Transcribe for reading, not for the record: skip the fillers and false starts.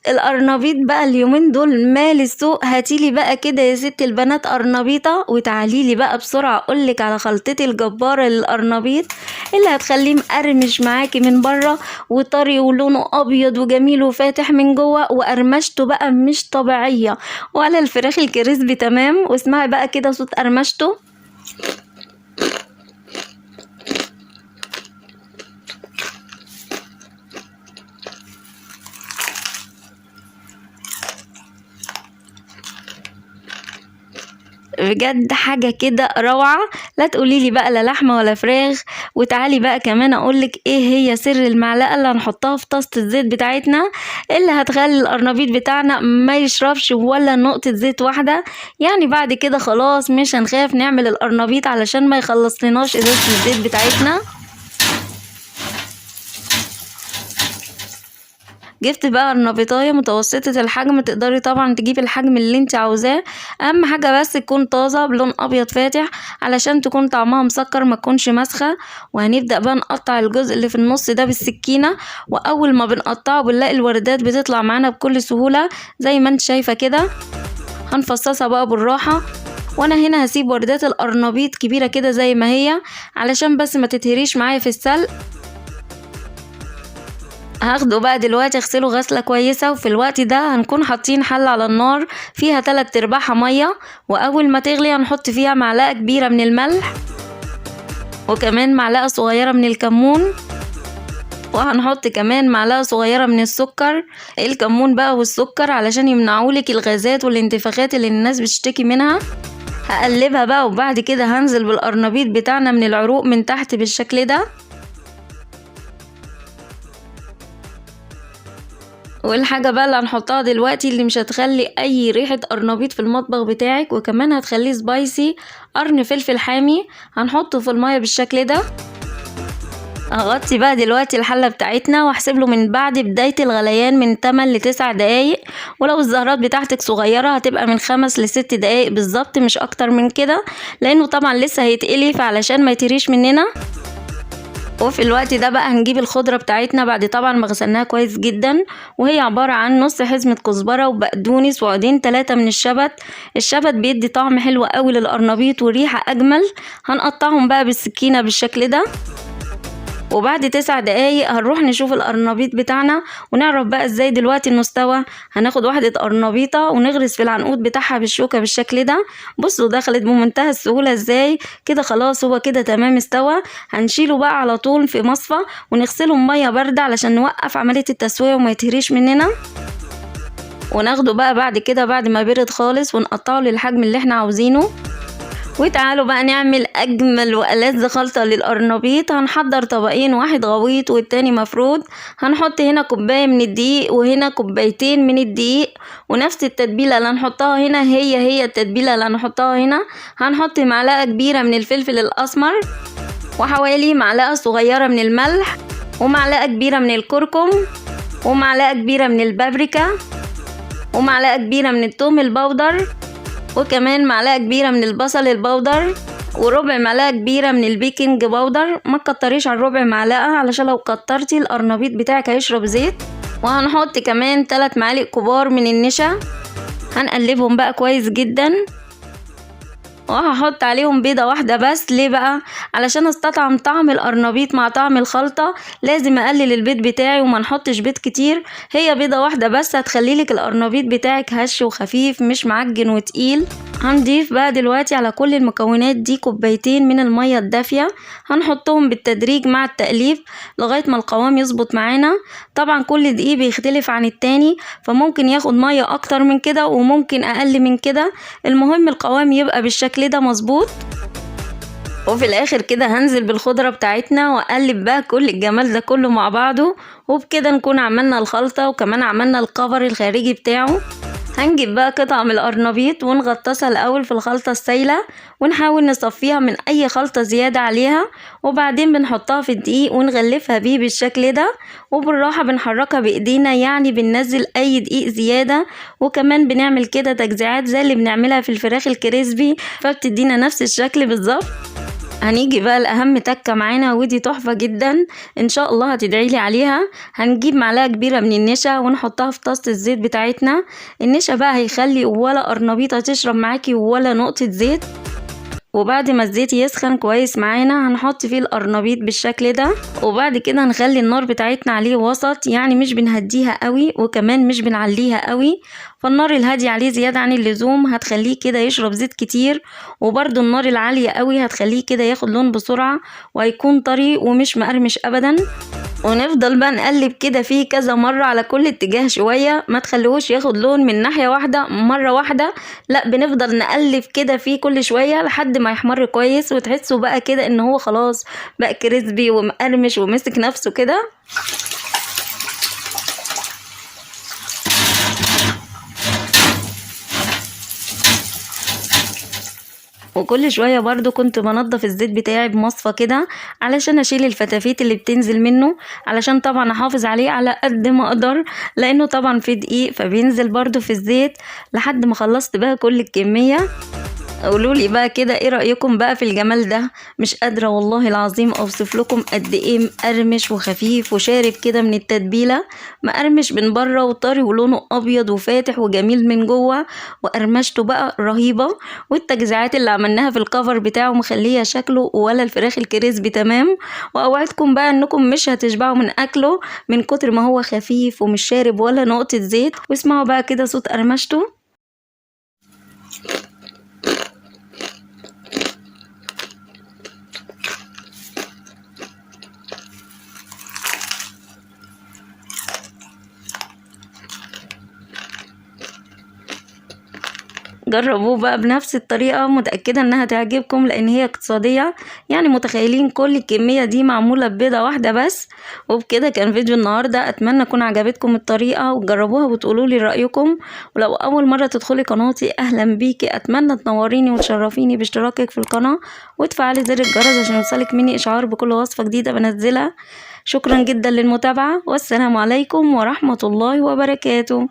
القرنبيط بقى اليومين دول مال السوق. هاتيلي بقى كده يا ست البنات قرنبيطة وتعاليلي بقى بسرعة اقولك على خلطتي الجبارة للقرنبيط اللي هتخليه مقرمش معاكي من بره وطري ولونه ابيض وجميل وفاتح من جوه، وقرمشته بقى مش طبيعية، وعلى الفراخ الكريسبي تمام. واسمعي بقى كده صوت قرمشته. بجد حاجة كده روعة، لا تقوليلي بقى لا لحمة ولا فراخ. وتعالي بقى كمان اقولك ايه هي سر المعلقة اللي هنحطها في طاسة الزيت بتاعتنا اللي هتخلي القرنبيط بتاعنا ما يشربش ولا نقطة زيت واحدة. يعني بعد كده خلاص مش هنخاف نعمل القرنبيط علشان ما يخلص لناش ازازة الزيت بتاعتنا. جبت بقى قرنبيطايه متوسطة الحجم، تقدري طبعا تجيبي الحجم اللي انت عاوزاه، اهم حاجة بس تكون طازة بلون ابيض فاتح علشان تكون طعمها مسكر ما تكونش مسخة. وهنبدأ بقى نقطع الجزء اللي في النص ده بالسكينة، واول ما بنقطعه بنلاقي الوردات بتطلع معانا بكل سهولة زي ما انت شايفة كده. هنفصصها بقى بالراحة، وانا هنا هسيب وردات القرنبيط كبيرة كده زي ما هي علشان بس ما تتهريش معايا في السلق. هاخده بقى دلوقتي اغسله غسلة كويسة، وفي الوقت ده هنكون حاطين حلة على النار فيها 3/4 مية، واول ما تغلي هنحط فيها معلقة كبيرة من الملح وكمان معلقة صغيرة من الكمون، وهنحط كمان معلقة صغيرة من السكر. الكمون بقى والسكر علشان يمنعولك الغازات والانتفاخات اللي الناس بتشتكي منها. هقلبها بقى وبعد كده هنزل بالقرنبيط بتاعنا من العروق من تحت بالشكل ده. والحاجة بقى اللي هنحطها دلوقتي اللي مش هتخلي اي ريحة قرنبيط في المطبخ بتاعك وكمان هتخليه سبايسي، قرن فلفل حامي هنحطه في المية بالشكل ده. هغطي بقى دلوقتي الحلة بتاعتنا واحسب له من بعد بداية الغليان من 8 ل9 دقايق، ولو الزهرات بتاعتك صغيرة هتبقى من 5 ل6 دقايق بالظبط، مش اكتر من كده لانه طبعا لسه هيتقلي فعلشان ما يتريش مننا. وفي الوقت ده بقى هنجيب الخضرة بتاعتنا بعد طبعا ما غسلناها كويس جدا، وهي عبارة عن نص حزمة كزبرة وبقدونس وعودين 3 من الشبت. الشبت بيدي طعم حلو قوي للقرنبيط وريحة اجمل. هنقطعهم بقى بالسكينة بالشكل ده، وبعد 9 دقايق هنروح نشوف القرنبيط بتاعنا ونعرف بقى ازاي دلوقتي انه استوى. هناخد واحدة قرنبيطة ونغرس في العنقود بتاعها بالشوكة بالشكل ده. بصوا دخلت بمنتهى السهولة ازاي كده، خلاص هو كده تمام استوى. هنشيله بقى على طول في مصفى ونغسله بمية باردة علشان نوقف عملية التسوية وما يتهريش مننا. وناخده بقى بعد كده بعد ما برد خالص ونقطعه للحجم اللي احنا عاوزينه. وتعالوا بقى نعمل اجمل والذ خلطة للقرنبيط. هنحضر طبقين، واحد غويط والتاني مفرود. هنحط هنا كوباية من الدقيق وهنا كوبايتين من الدقيق، ونفس التتبيلة اللي هنحطها هنا هي التتبيلة اللي هنحطها هنا. هنحط معلقة كبيرة من الفلفل الاسمر وحوالي معلقة صغيرة من الملح ومعلقة كبيرة من الكركم ومعلقة كبيرة من البابريكا ومعلقة كبيرة من الثوم البودر وكمان معلقة كبيرة من البصل البودر وربع معلقة كبيرة من البيكنج باودر. ما تكتريش على الربع معلقة علشان لو كترتي القرنبيط بتاعك هيشرب زيت. وهنحط كمان 3 معالق كبار من النشا. هنقلبهم بقى كويس جدا، وهحط عليهم بيضة واحدة بس. ليه بقى؟ علشان استطعم طعم القرنبيط مع طعم الخلطة لازم اقلل البيض بتاعي وما نحطش بيض كتير. هي بيضة واحدة بس هتخليلك القرنبيط بتاعك هش وخفيف مش معجن وتقيل. هنضيف بقى دلوقتي على كل المكونات دي كوبايتين من المية الدافية. هنحطهم بالتدريج مع التقليب لغاية ما القوام يظبط معانا. طبعا كل دقيق بيختلف عن التاني، فممكن ياخد مية اكتر من كده وممكن اقل من كده. المهم القوام يبقى بالشكل ده مظبوط. وفي الاخر كده هنزل بالخضرة بتاعتنا واقلب بقى كل الجمال ده كله مع بعضه، وبكده نكون عملنا الخلطة وكمان عملنا الكفر الخارجي بتاعه. هنجيب بقى قطعة من القرنبيط ونغطسها الاول في الخلطة السايلة ونحاول نصفيها من اي خلطة زيادة عليها، وبعدين بنحطها في الدقيق ونغلفها بيه بالشكل ده، وبالراحة بنحركها بايدينا يعني بننزل اي دقيق زيادة. وكمان بنعمل كده تجزيعات زي اللي بنعملها في الفراخ الكريسبي فبتدينا نفس الشكل بالظبط. هنيجي بقى لأهم تكة معانا، ودي تحفة جدا ان شاء الله هتدعيلي عليها. هنجيب معلقة كبيرة من النشا ونحطها في طاسة الزيت بتاعتنا. النشا بقى هيخلي ولا قرنبيطة تشرب معاكي ولا نقطة زيت. وبعد ما الزيت يسخن كويس معانا هنحط فيه القرنبيط بالشكل ده، وبعد كده نخلي النار بتاعتنا عليه وسط، يعني مش بنهديها قوي وكمان مش بنعليها قوي. فالنار الهادية عليه زيادة عن اللزوم هتخليه كده يشرب زيت كتير، وبرده النار العالية قوي هتخليه كده ياخد لون بسرعة وهيكون طري ومش مقرمش ابدا. ونفضل بقى نقلب كده فيه كذا مرة على كل اتجاه شوية، ما تخليهوش ياخد لون من ناحية واحدة مرة واحدة، لا بنفضل نقلب كده فيه كل شوية لحد ما يحمر كويس وتحسوا بقى كده ان هو خلاص بقى كريسبي ومقرمش ومسك نفسه كده. وكل شوية برضو كنت بنضف الزيت بتاعي بمصفى كده علشان اشيل الفتافيت اللي بتنزل منه، علشان طبعا احافظ عليه على قد ما اقدر، لانه طبعا في دقيق فبينزل برضو في الزيت. لحد ما خلصت بقى كل الكمية. قولولي بقى كده ايه رأيكم بقى في الجمال ده؟ مش قادرة والله العظيم اوصف لكم قد ايه مقرمش وخفيف وشارب كده من التتبيلة. مقرمش من بره وطري ولونه ابيض وفاتح وجميل من جوه، وقرمشته بقى رهيبة. والتجزيعات اللي عملناها في الكفر بتاعه مخليه شكله ولا الفراخ الكريسبي تمام. واوعدكم بقى انكم مش هتشبعوا من اكله من كتر ما هو خفيف ومش شارب ولا نقطة زيت. واسمعوا بقى كده صوت قرمشته. جربوه بقى بنفس الطريقة، متأكدة انها تعجبكم لان هي اقتصادية. يعني متخيلين كل الكمية دي معمولة ببيضة واحدة بس. وبكده كان فيديو النهاردة، اتمنى تكون عجبتكم الطريقة وتجربوها وتقولوا لي رأيكم. ولو اول مرة تدخلي قناتي اهلا بيكي، اتمنى تنوريني وتشرفيني باشتراكك في القناة وتفعلي زر الجرس عشان يوصلك مني اشعار بكل وصفة جديدة بنزلها. شكرا جدا للمتابعة، والسلام عليكم ورحمة الله وبركاته.